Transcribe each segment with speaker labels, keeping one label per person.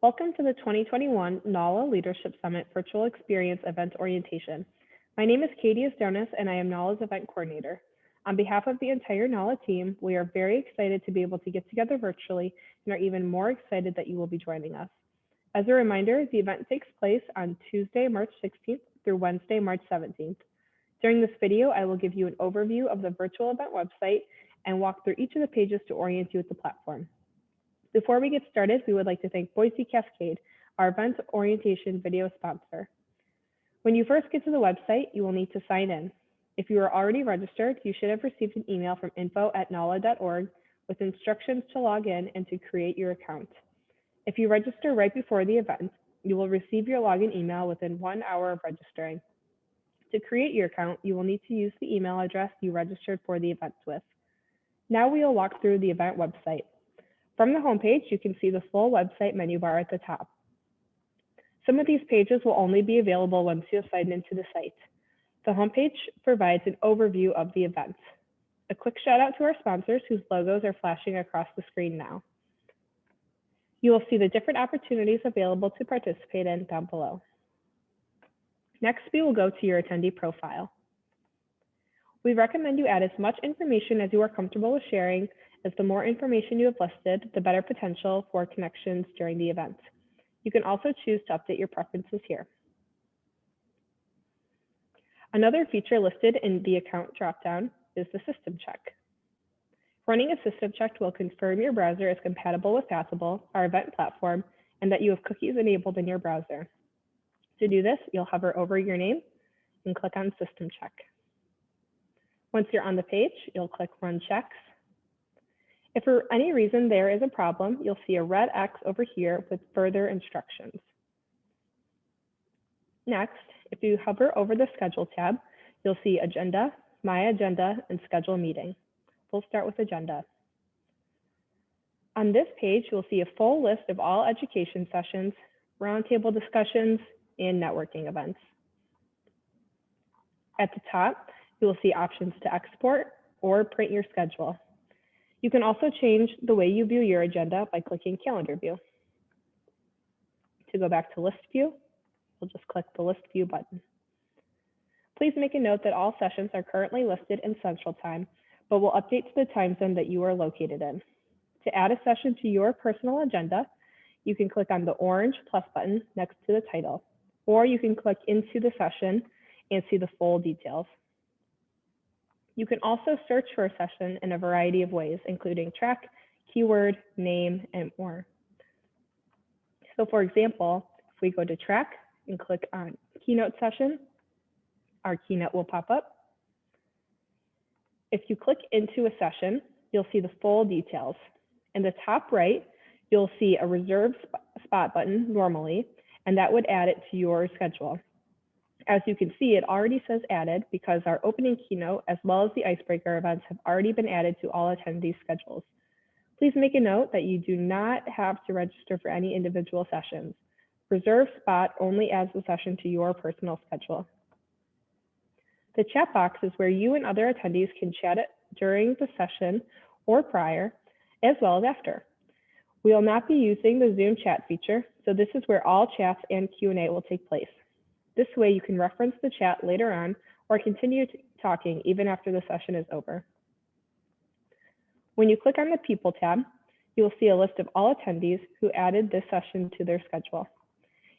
Speaker 1: Welcome to the 2021 NAWLA Leadership Summit Virtual Experience Event Orientation. My name is Katie Astonis, and I am NAWLA's event coordinator. On behalf of the entire NAWLA team, we are very excited to be able to get together virtually and are even more excited that you will be joining us. As a reminder, the event takes place on Tuesday, March 16th through Wednesday, March 17th. During this video, I will give you an overview of the virtual event website and walk through each of the pages to orient you with the platform. Before we get started, we would like to thank Boise Cascade, our event orientation video sponsor. When you first get to the website, you will need to sign in. If you are already registered, you should have received an email from info@nawla.org with instructions to log in and to create your account. If you register right before the event, you will receive your login email within 1 hour of registering. To create your account, you will need to use the email address you registered for the events with. Now we will walk through the event website. From the homepage, you can see the full website menu bar at the top. Some of these pages will only be available once you have signed into the site. The homepage provides an overview of the event. A quick shout out to our sponsors whose logos are flashing across the screen now. You will see the different opportunities available to participate in down below. Next, we will go to your attendee profile. We recommend you add as much information as you are comfortable with sharing, as the more information you have listed, the better potential for connections during the event. You can also choose to update your preferences here. Another feature listed in the account dropdown is the system check. Running a system check will confirm your browser is compatible with Passable, our event platform, and that you have cookies enabled in your browser. To do this, you'll hover over your name and click on System Check. Once you're on the page, you'll click Run Checks. If for any reason there is a problem, you'll see a red X over here with further instructions. Next, if you hover over the Schedule tab, you'll see Agenda, My Agenda, and Schedule Meeting. We'll start with Agenda. On this page, you'll see a full list of all education sessions, roundtable discussions, and networking events. At the top, you will see options to export or print your schedule. You can also change the way you view your agenda by clicking Calendar View. To go back to List View, we'll just click the List View button. Please make a note that all sessions are currently listed in Central Time, but will update to the time zone that you are located in. To add a session to your personal agenda, you can click on the orange plus button next to the title, or you can click into the session and see the full details. You can also search for a session in a variety of ways, including track, keyword, name, and more. So for example, if we go to track and click on keynote session, our keynote will pop up. If you click into a session, you'll see the full details. In the top right, you'll see a reserved spot button normally, and that would add it to your schedule. As you can see, it already says added because our opening keynote as well as the icebreaker events have already been added to all attendees' schedules. Please make a note that you do not have to register for any individual sessions. Reserve spot only adds the session to your personal schedule. The chat box is where you and other attendees can chat it during the session or prior, as well as after. We will not be using the Zoom chat feature, so this is where all chats and Q&A will take place. This way you can reference the chat later on or continue talking even after the session is over. When you click on the People tab, you will see a list of all attendees who added this session to their schedule.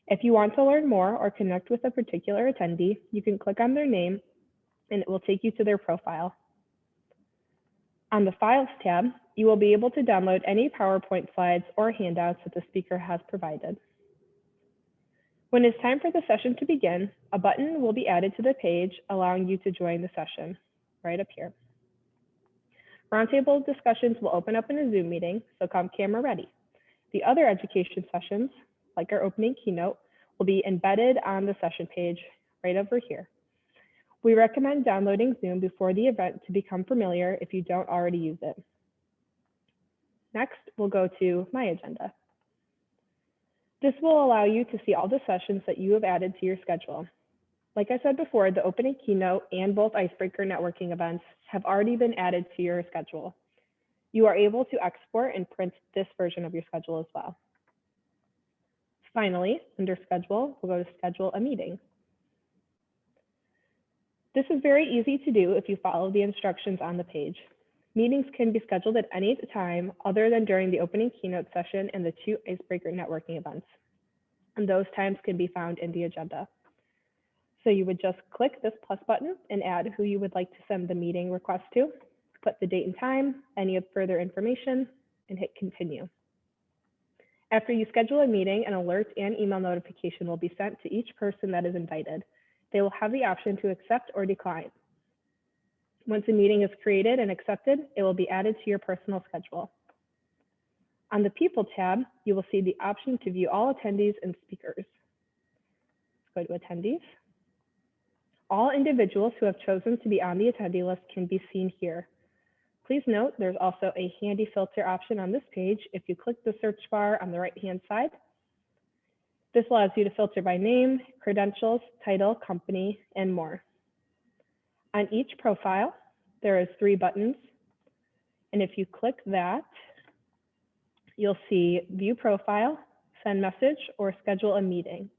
Speaker 1: If you want to learn more or connect with a particular attendee, you can click on their name and it will take you to their profile. On the Files tab, you will be able to download any PowerPoint slides or handouts that the speaker has provided. When it's time for the session to begin, a button will be added to the page, allowing you to join the session right up here. Roundtable discussions will open up in a Zoom meeting, so come camera ready. The other education sessions, like our opening keynote, will be embedded on the session page right over here. We recommend downloading Zoom before the event to become familiar if you don't already use it. Next, we'll go to My Agenda. This will allow you to see all the sessions that you have added to your schedule. Like I said before, the opening keynote and both icebreaker networking events have already been added to your schedule. You are able to export and print this version of your schedule as well. Finally, under schedule, we'll go to schedule a meeting. This is very easy to do if you follow the instructions on the page. Meetings can be scheduled at any time other than during the opening keynote session and the 2 icebreaker networking events. And those times can be found in the agenda. So you would just click this plus button and add who you would like to send the meeting request to, put the date and time, any further information, and hit continue. After you schedule a meeting, an alert and email notification will be sent to each person that is invited. They will have the option to accept or decline. Once a meeting is created and accepted, it will be added to your personal schedule. On the People tab, you will see the option to view all attendees and speakers. Let's go to Attendees. All individuals who have chosen to be on the attendee list can be seen here. Please note there's also a handy filter option on this page if you click the search bar on the right-hand side. This allows you to filter by name, credentials, title, company, and more. On each profile, there is 3 buttons, and if you click that, you'll see View Profile, Send Message, or Schedule a Meeting.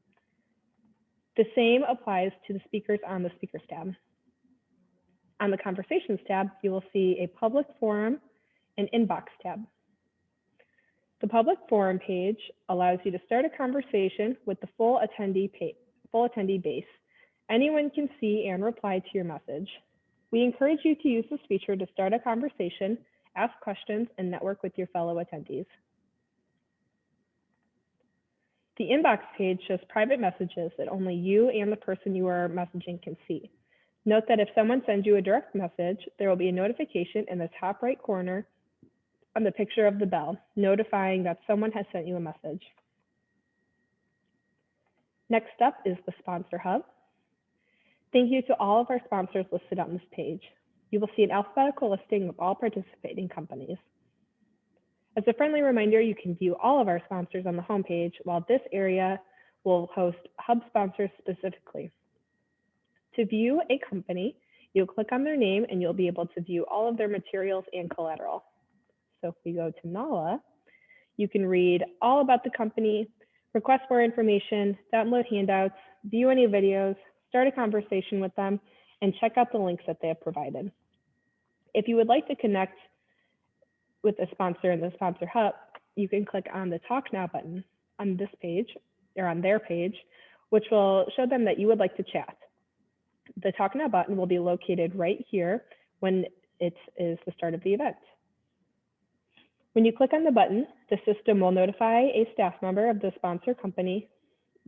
Speaker 1: The same applies to the speakers on the Speakers tab. On the Conversations tab, you will see a Public Forum and Inbox tab. The Public Forum page allows you to start a conversation with the full attendee base. Anyone can see and reply to your message. We encourage you to use this feature to start a conversation, ask questions, and network with your fellow attendees. The Inbox page shows private messages that only you and the person you are messaging can see. Note that if someone sends you a direct message, there will be a notification in the top right corner on the picture of the bell, notifying that someone has sent you a message. Next up is the Sponsor Hub. Thank you to all of our sponsors listed on this page. You will see an alphabetical listing of all participating companies. As a friendly reminder, you can view all of our sponsors on the homepage, while this area will host hub sponsors specifically. To view a company, you'll click on their name and you'll be able to view all of their materials and collateral. So if we go to NAWLA, you can read all about the company, request more information, download handouts, view any videos, start a conversation with them, and check out the links that they have provided. If you would like to connect with a sponsor in the Sponsor Hub, you can click on the Talk Now button on this page, or on their page, which will show them that you would like to chat. The Talk Now button will be located right here when it is the start of the event. When you click on the button, the system will notify a staff member of the sponsor company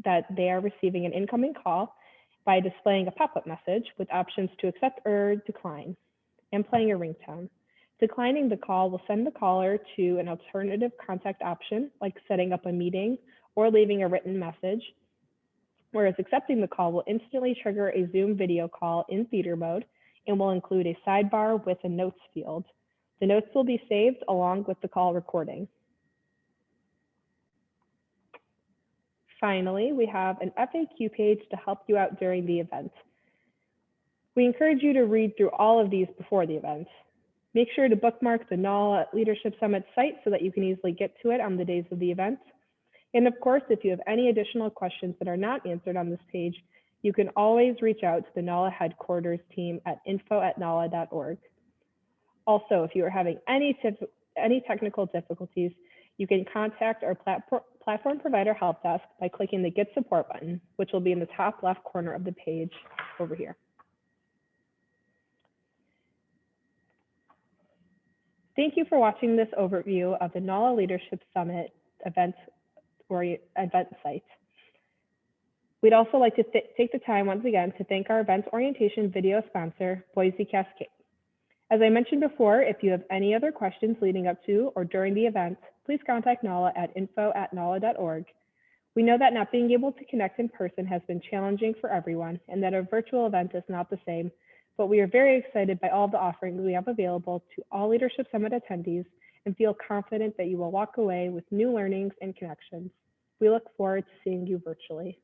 Speaker 1: that they are receiving an incoming call by displaying a pop-up message with options to accept or decline, and playing a ringtone. Declining the call will send the caller to an alternative contact option, like setting up a meeting or leaving a written message, whereas accepting the call will instantly trigger a Zoom video call in theater mode and will include a sidebar with a notes field. The notes will be saved along with the call recording. Finally, we have an FAQ page to help you out during the event. We encourage you to read through all of these before the event. Make sure to bookmark the NAWLA Leadership Summit site so that you can easily get to it on the days of the event. And of course, if you have any additional questions that are not answered on this page, you can always reach out to the NAWLA headquarters team at info@nawla.org. Also, if you are having any technical difficulties, you can contact our platform provider help desk by clicking the Get Support button, which will be in the top left corner of the page over here. Thank you for watching this overview of the NAWLA Leadership Summit event site. We'd also like to take the time once again to thank our event orientation video sponsor, Boise Cascade. As I mentioned before, if you have any other questions leading up to or during the event, please contact NAWLA at info@nawla.org. We know that not being able to connect in person has been challenging for everyone and that a virtual event is not the same, but we are very excited by all the offerings we have available to all Leadership Summit attendees and feel confident that you will walk away with new learnings and connections. We look forward to seeing you virtually.